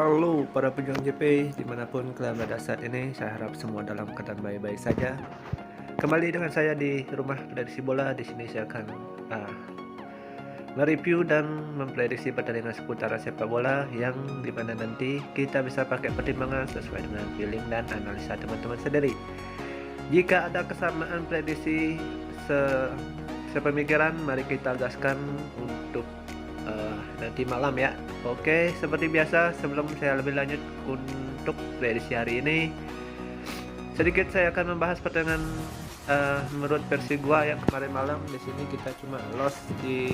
Halo para pejuang JP dimanapun kalian berada saat ini, saya harap semua dalam keadaan baik-baik saja. Kembali dengan saya di rumah prediksi bola. Di sini saya akan mereview dan memprediksi pertandingan seputar sepak bola yang dimana nanti kita bisa pakai pertimbangan sesuai dengan feeling dan analisa teman-teman sendiri. Jika ada kesamaan prediksi sepemikiran, mari kita gaskan untuk nanti malam ya. Oke, seperti biasa sebelum saya lebih lanjut untuk prediksi hari ini, sedikit saya akan membahas pertandingan menurut versi gua yang kemarin malam. Di sini kita cuma loss di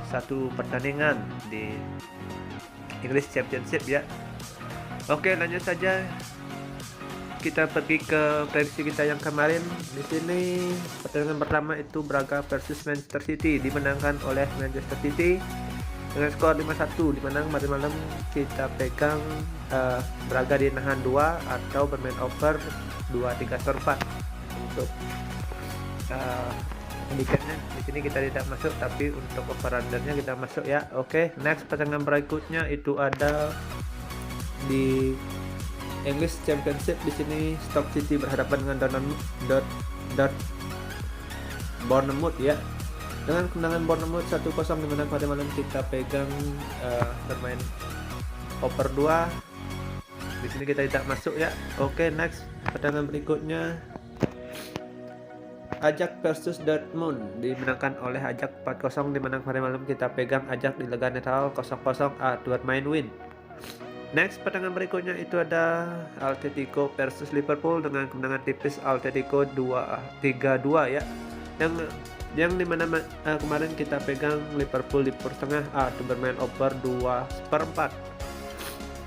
satu pertandingan di English Championship ya. Oke, lanjut saja. Kita pergi ke prediksi kita yang kemarin. Di sini pertandingan pertama itu Braga versus Manchester City dimenangkan oleh Manchester City dengan skor 5-1, di mana kemarin malam kita pegang Braga di nahan 2 atau bermain over 2-3/4 untuk handicapnya. Di sini kita tidak masuk, tapi untuk over undernya kita masuk ya. Oke, next pertandingan berikutnya itu ada di English Championship. Di sini Stoke City berhadapan dengan Bournemouth ya. Dengan kemenangan Bournemouth 1-0, di mana pada malam kita pegang bermain over 2. Di sini kita tidak masuk ya. Oke, next pertandingan berikutnya Ajax versus Dortmund dimenangkan oleh Ajax 4-0, di mana pada malam kita pegang Ajax di laga netral 0-0 bermain win. Next pertandingan berikutnya itu ada Atletico versus Liverpool dengan kemenangan tipis Atletico 3-2 ya. Yang dimana kemarin kita pegang Liverpool di tengah atau bermain over 2/4.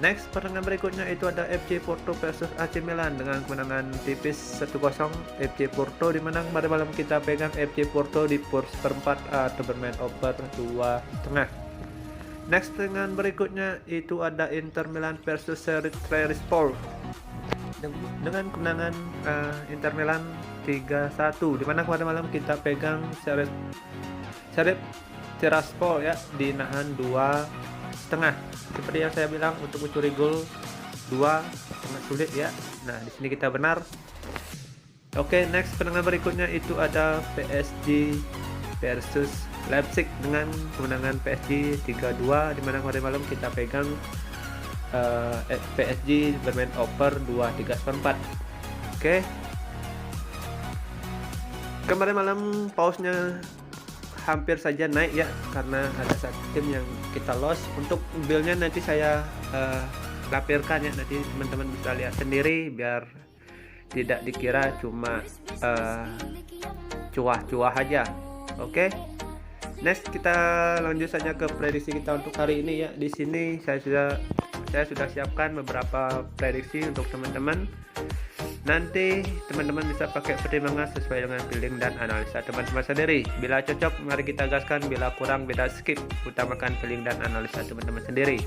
Next pertandingan berikutnya itu ada FC Porto versus AC Milan dengan kemenangan tipis 1-0 FC Porto, di mana kemarin malam kita pegang FC Porto di 1/4 atau bermain over 2,5. Next pertandingan berikutnya itu ada Inter Milan versus Tiraspol dengan kemenangan Inter Milan 3-1, di mana kemarin malam kita pegang Tiraspol ya di nahan 2,5. Seperti yang saya bilang, untuk mencuri gol 2 sangat sulit ya. Nah, di sini kita benar. Oke, next pertandingan berikutnya itu ada PSG versus Leipzig dengan kemenangan PSG 3-2, di mana kemarin malam kita pegang PSG bermain over 2-3/4. Oke. Kemarin malam pausnya hampir saja naik ya, karena ada satu tim yang kita loss. Untuk build-nya nanti saya lampirkan ya, nanti teman-teman bisa lihat sendiri biar tidak dikira cuma cuah-cuah aja. Oke. Next kita lanjut saja ke prediksi kita untuk hari ini ya. Di sini saya sudah siapkan beberapa prediksi untuk teman-teman. Nanti teman-teman bisa pakai pertimbangan sesuai dengan feeling dan analisa teman-teman sendiri. Bila cocok mari kita gaskan, bila kurang bila skip. Utamakan feeling dan analisa teman-teman sendiri.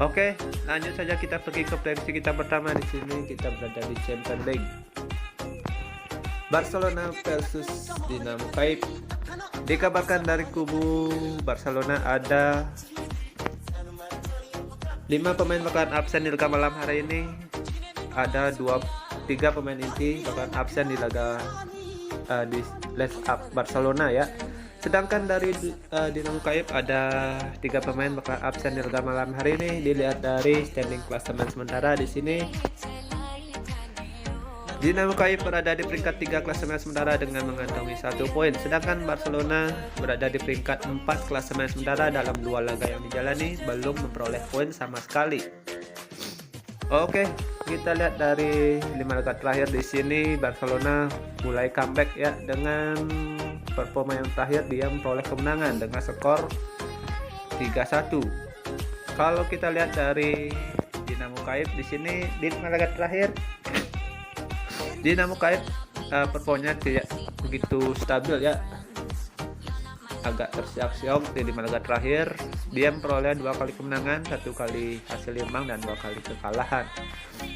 Oke, lanjut saja kita pergi ke prediksi kita pertama. Di sini kita berada di Champions League. Barcelona versus Dinamo Kiev. Dikabarkan dari kubu Barcelona ada 5 pemain bakalan absen di laga malam hari ini. Ada 3 pemain inti bakalan absen di laga di Let's Up Barcelona ya. Sedangkan dari Dinamo Kiev ada 3 pemain bakalan absen di laga malam hari ini. Dilihat dari standing klasemen sementara di sini, Dinamo Kiev berada di peringkat 3 klasemen sementara dengan mengantongi 1 poin. Sedangkan Barcelona berada di peringkat 4 klasemen sementara dalam 2 laga yang dijalani belum memperoleh poin sama sekali. Oke, kita lihat dari 5 laga terakhir. Di sini Barcelona mulai comeback ya, dengan performa yang terakhir dia memperoleh kemenangan dengan skor 3-1. Kalau kita lihat dari Dinamo Kiev di sini di 5 laga terakhir, Dinamo Kiev performanya tidak begitu stabil ya, agak tersiok-siok. Di 5 laga terakhir dia memperoleh 2 kali kemenangan, 1 kali hasil imbang dan 2 kali kekalahan.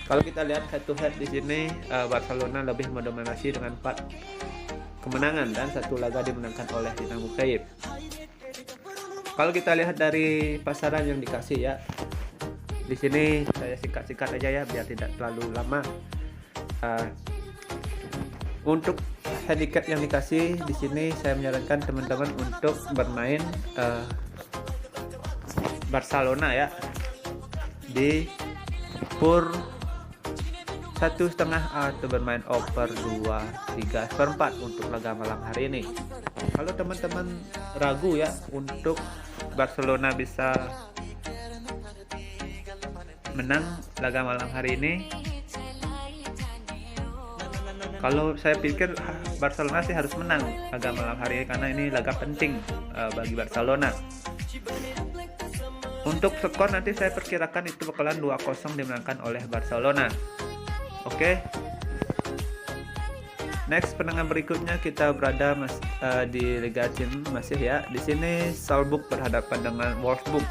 Kalau kita lihat head to head di sini, Barcelona lebih mendominasi dengan 4 kemenangan dan 1 laga dimenangkan oleh Dinamo Kiev. Kalau kita lihat dari pasaran yang dikasih ya, di sini saya singkat-singkat aja ya biar tidak terlalu lama. Untuk handicap yang dikasih di sini saya menyarankan teman-teman untuk bermain Barcelona ya di PUR 1,5 atau bermain over 2/3/4 untuk laga malam hari ini. Kalau teman-teman ragu ya untuk Barcelona bisa menang laga malam hari ini, kalau saya pikir Barcelona sih harus menang laga malam hari ini karena ini laga penting bagi Barcelona. Untuk skor nanti saya perkirakan itu bakalan 2-0 dimenangkan oleh Barcelona. Oke. Next, pertandingan berikutnya kita berada di Liga Champions masih ya. Di sini Salzburg berhadapan dengan Wolfsburg.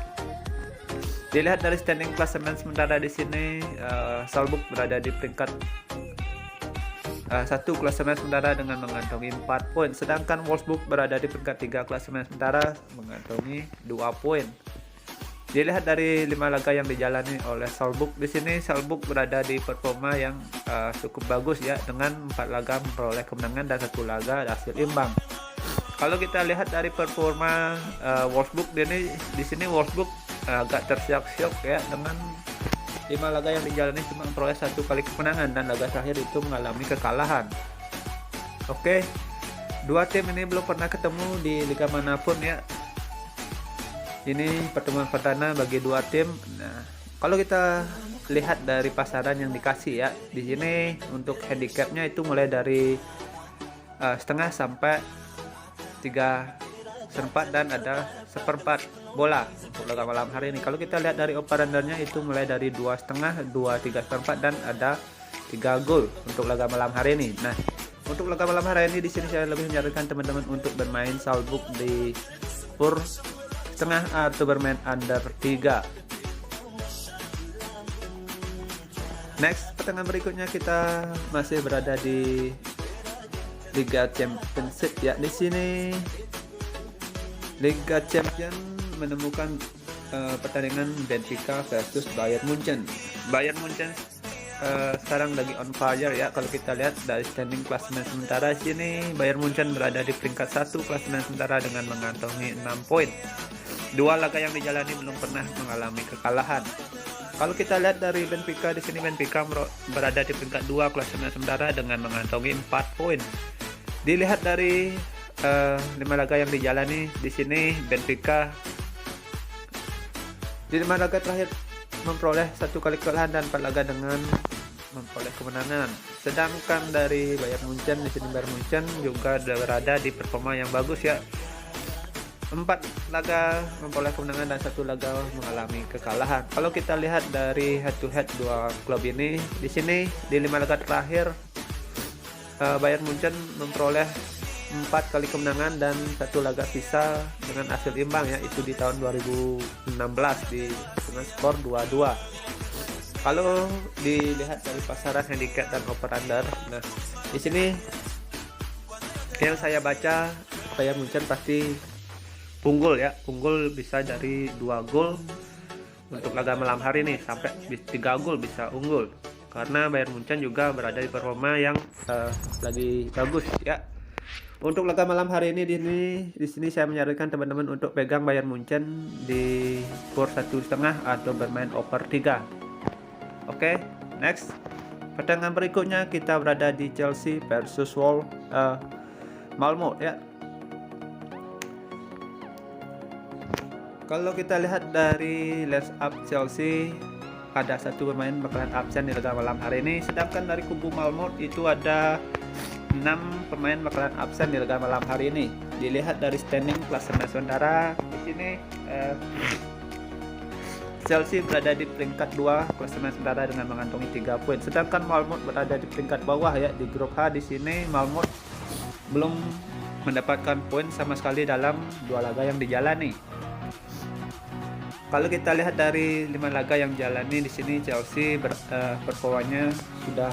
Dilihat dari standing klasemen sementara di sini Salzburg berada di peringkat 1 klasemen sementara dengan mengantongi 4 poin, sedangkan Wolfsburg berada di peringkat 3 klasemen sementara mengantongi 2 poin. Dilihat dari 5 laga yang dijalani oleh Salzburg, di sini Salzburg berada di performa yang cukup bagus ya, dengan 4 laga memperoleh kemenangan dan 1 laga hasil imbang. Kalau kita lihat dari performa Wolfsburg di sini Wolfsburg agak tersiok-siok ya, dengan 5 laga yang dijalani cuma memperoleh 1 kali kemenangan dan laga terakhir itu mengalami kekalahan. Oke, dua tim ini belum pernah ketemu di liga manapun ya. Ini pertemuan perdana bagi dua tim. Nah, kalau kita lihat dari pasaran yang dikasih ya, di sini untuk handicapnya itu mulai dari setengah sampai 3/4 dan ada 1/4 bola untuk laga malam hari ini. Kalau kita lihat dari over-undernya itu mulai dari 2,5, 2/3/4 dan ada 3 gol untuk laga malam hari ini. Nah, untuk laga malam hari ini di sini saya lebih menyarankan teman-teman untuk bermain Salzburg di PUR 1,5 atau bermain under 3. Next, pertandingan berikutnya kita masih berada di Liga Championship ya. Di sini Liga Champions menemukan pertandingan Benfica versus Bayern Munchen. Bayern Munchen sekarang lagi on fire ya. Kalau kita lihat dari standing klasemen sementara sini, Bayern Munchen berada di peringkat 1 klasemen sementara dengan mengantongi 6 poin. 2 laga yang dijalani belum pernah mengalami kekalahan. Kalau kita lihat dari Benfica, di sini Benfica berada di peringkat 2 klasemen sementara dengan mengantongi 4 poin. Dilihat dari 5 laga yang dijalani di sini, Benfica di 5 laga terakhir memperoleh 1 kali kekalahan dan 4 laga dengan memperoleh kemenangan. Sedangkan dari Bayern Munchen, di sini Bayern Munchen juga berada di performa yang bagus ya. 4 laga memperoleh kemenangan dan 1 laga mengalami kekalahan. Kalau kita lihat dari head to head dua klub ini, di sini di 5 laga terakhir Bayern Munchen memperoleh 4 kali kemenangan dan 1 laga sisa dengan hasil imbang ya, itu di tahun 2016 dengan skor 2-2. Kalau dilihat dari pasaran handicap dan over under, nah di sini yang saya baca Bayern Munchen pasti unggul ya, unggul bisa dari 2 gol untuk laga malam hari ini, sampai 3 gol bisa unggul karena Bayern Munchen juga berada di performa yang lagi bagus ya. Untuk laga malam hari ini di sini saya menyarankan teman-teman untuk pegang Bayern Munchen di PUR 1,5 atau bermain over 3. Oke, next. Pertandingan berikutnya kita berada di Chelsea versus Malmo ya. Kalau kita lihat dari list up Chelsea, ada 1 pemain bakalan absen di laga malam hari ini, sedangkan dari kubu Malmo itu ada 6 pemain bakalan absen di laga malam hari ini. Dilihat dari standing klasemen sementara di sini Chelsea berada di peringkat 2 klasemen sementara dengan mengantongi 3 poin, sedangkan Malmo berada di peringkat bawah ya di grup H. Di sini Malmo belum mendapatkan poin sama sekali dalam 2 laga yang dijalani. Kalau kita lihat dari 5 laga yang jalani di sini Chelsea performanya sudah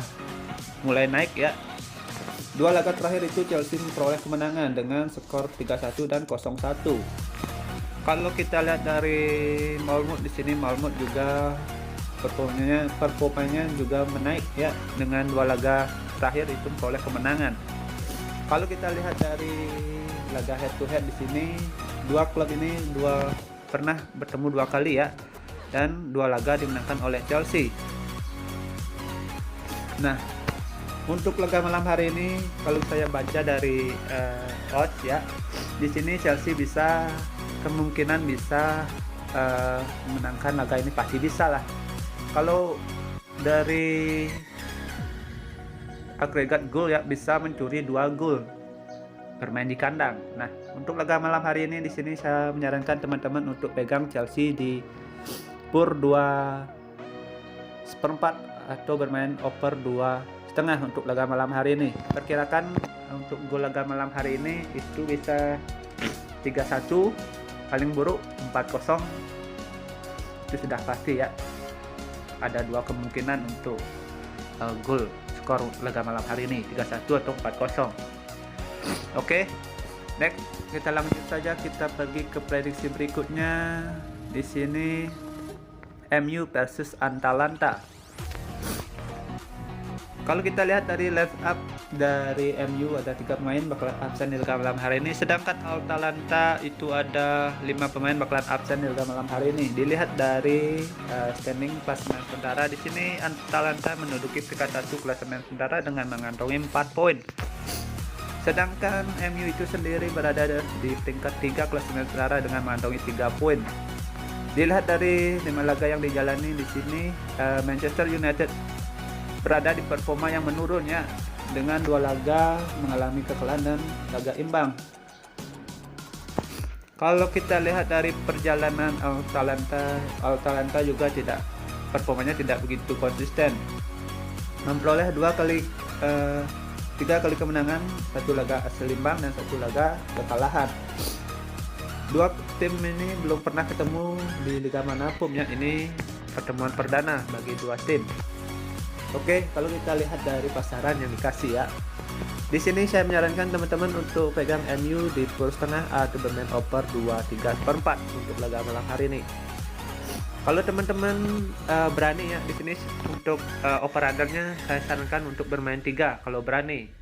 mulai naik ya. 2 laga terakhir itu Chelsea memperoleh kemenangan dengan skor 3-1 dan 0-1. Kalau kita lihat dari Malmo di sini, Malmo juga performanya juga menaik ya, dengan 2 laga terakhir itu memperoleh kemenangan. Kalau kita lihat dari laga head to head di sini, dua klub ini pernah bertemu 2 kali ya, dan 2 laga dimenangkan oleh Chelsea. Nah, untuk laga malam hari ini kalau saya baca dari odds ya, di sini Chelsea kemungkinan bisa menangkan laga ini, pasti bisa lah. Kalau dari agregat gol ya, bisa mencuri 2 gol bermain di kandang. Nah, untuk laga malam hari ini di sini saya menyarankan teman-teman untuk pegang Chelsea di PUR 2/4 atau bermain over 2,5 untuk laga malam hari ini. Perkirakan untuk gol laga malam hari ini itu bisa 3-1, paling buruk 4-0. Itu sudah pasti ya. Ada 2 kemungkinan untuk gol skor laga malam hari ini, 3-1 atau 4-0. Oke, next kita lanjut saja, kita pergi ke prediksi berikutnya. Di sini MU versus Atalanta. Kalau kita lihat dari line up dari MU, ada 3 pemain bakalan absen di laga malam hari ini, sedangkan Atalanta itu ada 5 pemain bakalan absen di laga malam hari ini. Dilihat dari standing klasemen sementara, di sini Atalanta menduduki peringkat 1 klasemen sementara dengan mengantongi 4 poin. Sedangkan MU itu sendiri berada di peringkat 3 klasemen sementara dengan mengantongi 3 poin. Dilihat dari 5 laga yang dijalani di sini, Manchester United berada di performa yang menurun ya, dengan 2 laga mengalami kekalahan dan laga imbang. Kalau kita lihat dari perjalanan Atalanta juga performanya tidak begitu konsisten, memperoleh 3 kali kemenangan, 1 laga hasil imbang dan 1 laga kekalahan. 2 tim ini belum pernah ketemu di liga manapun ya, ini pertemuan perdana bagi 2 tim. Oke, kalau kita lihat dari pasaran yang dikasih ya, di sini saya menyarankan teman-teman untuk pegang MU di PUR setengah atau bermain over 2/3/4 untuk laga malam hari ini. Kalau teman-teman berani ya, di sini untuk over undernya saya sarankan untuk bermain 3 kalau berani.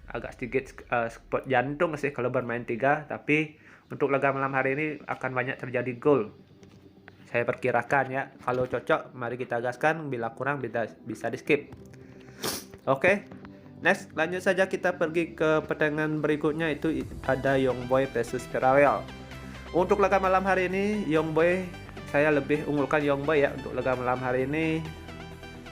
Agak sedikit spot jantung sih kalau bermain 3, tapi untuk laga malam hari ini akan banyak terjadi gol. Saya perkirakan ya. Kalau cocok mari kita gaskan, bila kurang bisa di skip. Oke, next lanjut saja, kita pergi ke pertandingan berikutnya, itu ada Young Boy versus Villarreal. Untuk laga malam hari ini saya lebih unggulkan Young Boy ya untuk laga malam hari ini.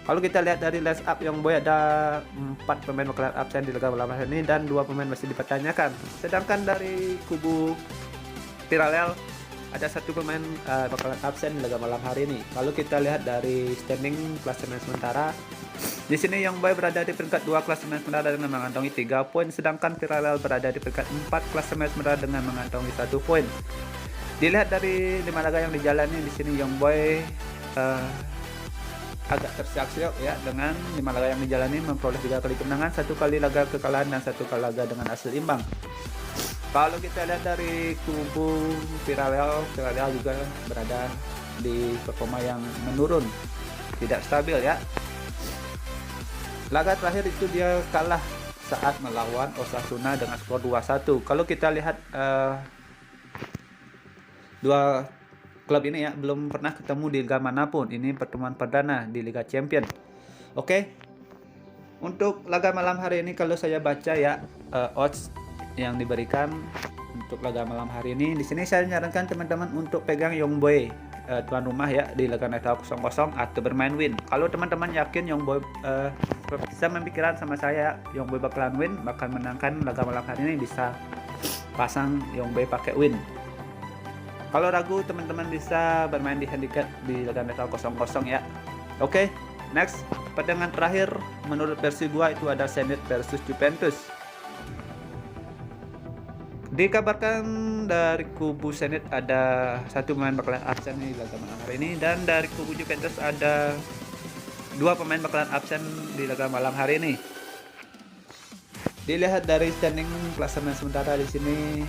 Kalau kita lihat dari line up Young Boy, ada 4 pemain bakalan absen di laga malam hari ini dan 2 pemain masih dipertanyakan. Sedangkan dari kubu Villarreal ada 1 pemain bakalan absen di laga malam hari ini. Kalau kita lihat dari standing klasemen sementara, di sini Young Boy berada di peringkat 2 klasemen sementara dengan mengantongi 3 poin, sedangkan Villarreal berada di peringkat 4 klasemen sementara dengan mengantongi 1 poin. Dilihat dari 5 laga yang dijalani, di sini Young Boy agak tersiak-siak ya, dengan 5 laga yang dijalani memperoleh 3 kali kemenangan, 1 kali laga kekalahan dan 1 kali laga dengan hasil imbang. Kalau kita lihat dari kubu Villarreal juga berada di performa yang menurun, tidak stabil ya. Laga terakhir itu dia kalah saat melawan Osasuna dengan skor 2-1. Kalau kita lihat 2 klub ini ya belum pernah ketemu di liga manapun. Ini pertemuan perdana di Liga Champions. Oke. Untuk laga malam hari ini kalau saya baca ya, odds yang diberikan untuk laga malam hari ini, di sini saya menyarankan teman-teman untuk pegang Young Boy tuan rumah ya di laga netral 0-0 atau bermain win. Kalau teman-teman yakin Young Boy bisa memikirkan sama saya Young Boy bakalan win, bakal menangkan laga malam hari ini, bisa pasang Young Boy pakai win. Kalau ragu teman-teman bisa bermain di handicap di laga netral 0-0 ya. Oke, next pertandingan terakhir menurut versi gua itu ada Zenit versus Juventus. Dikabarkan dari kubu Zenit ada 1 pemain bakalan absen di laga malam hari ini, dan dari kubu Juventus ada 2 pemain bakalan absen di laga malam hari ini. Dilihat dari standing klasemen sementara, di sini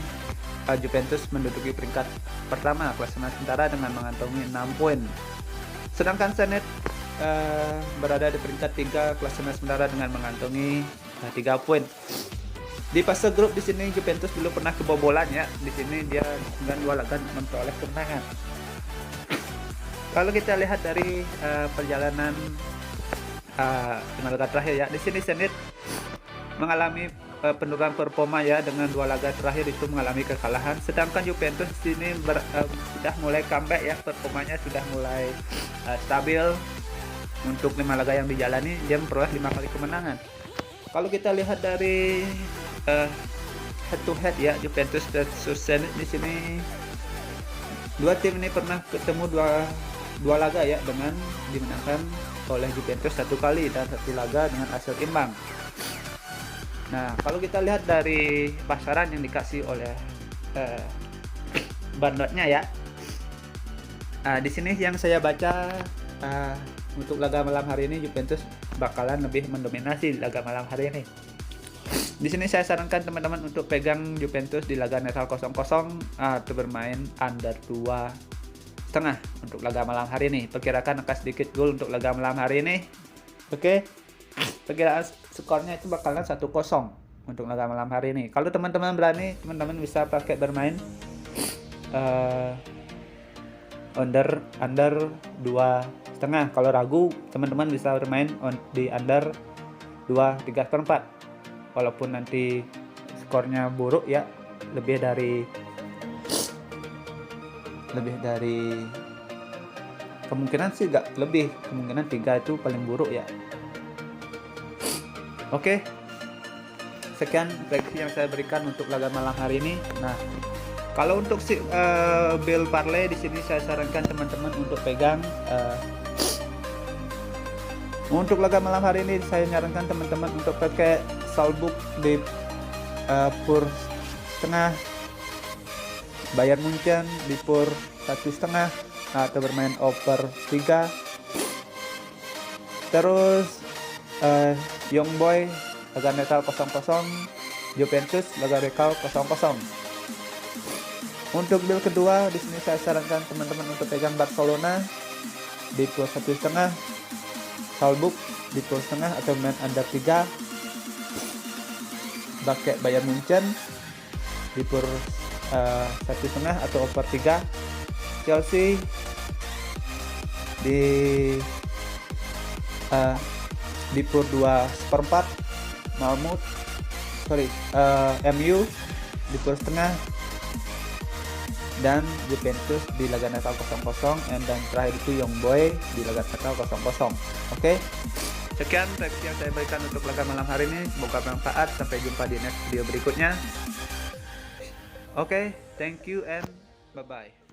Juventus menduduki peringkat pertama klasemen sementara dengan mengantongi 6 poin. Sedangkan Zenit berada di peringkat 3 klasemen sementara dengan mengantongi 3 poin. Di fase grup di sini Juventus belum pernah kebobolan ya. Di sini dia dengan 2 laga memperoleh kemenangan. Kalau kita lihat dari perjalanan 5 laga terakhir ya, di sini Zenit mengalami penurunan performa ya, dengan 2 laga terakhir itu mengalami kekalahan. Sedangkan Juventus di sini sudah mulai comeback ya, performanya sudah mulai stabil. Untuk 5 laga yang dijalani dia memperoleh 5 kali kemenangan. Kalau kita lihat dari head to head ya, Juventus versus Zenit di sini, dua tim ini pernah ketemu dua laga ya, dengan dimenangkan oleh Juventus 1 kali dan 1 laga dengan hasil imbang. Nah, kalau kita lihat dari pasaran yang dikasih oleh bandotnya ya, di sini yang saya baca, untuk laga malam hari ini Juventus bakalan lebih mendominasi laga malam hari ini. Di sini saya sarankan teman-teman untuk pegang Juventus di laga netral 0-0 atau bermain under 2,5 untuk laga malam hari ini. Perkirakan akan sedikit gol untuk laga malam hari ini. Oke. Perkiraan skornya itu bakalan 1-0 untuk laga malam hari ini. Kalau teman-teman berani, teman-teman bisa pakai bermain under 2,5. Kalau ragu, teman-teman bisa bermain di under 2,3/4. Walaupun nanti skornya buruk ya, lebih dari kemungkinan sih nggak lebih, kemungkinan 3 itu paling buruk ya. Oke, sekian prediksi yang saya berikan untuk laga malam hari ini. Nah, kalau untuk bill parlay di sini saya sarankan teman-teman untuk pegang untuk laga malam hari ini. Saya nyarankan teman-teman untuk pakai Salzburg di pur setengah, Bayern Munchen di pur 1,5, atau bermain over 3. Terus Young Boy laga netral 0-0, Juventus laga rekal 0-0. Untuk deal kedua di sini saya sarankan teman-teman untuk pegang Barcelona di pur 1,5, Salzburg di pur setengah atau main under 3, pakai Bayern Munchen di pur 1,5 atau over 3, Chelsea di pur 2/4, MU di pur setengah, dan Juventus di laga netral 0-0, dan terakhir itu Young Boy di laga netral 0-0. Oke. Sekian prediksi yang saya berikan untuk laga malam hari ini. Semoga bermanfaat. Sampai jumpa di next video berikutnya. Oke, thank you and bye-bye.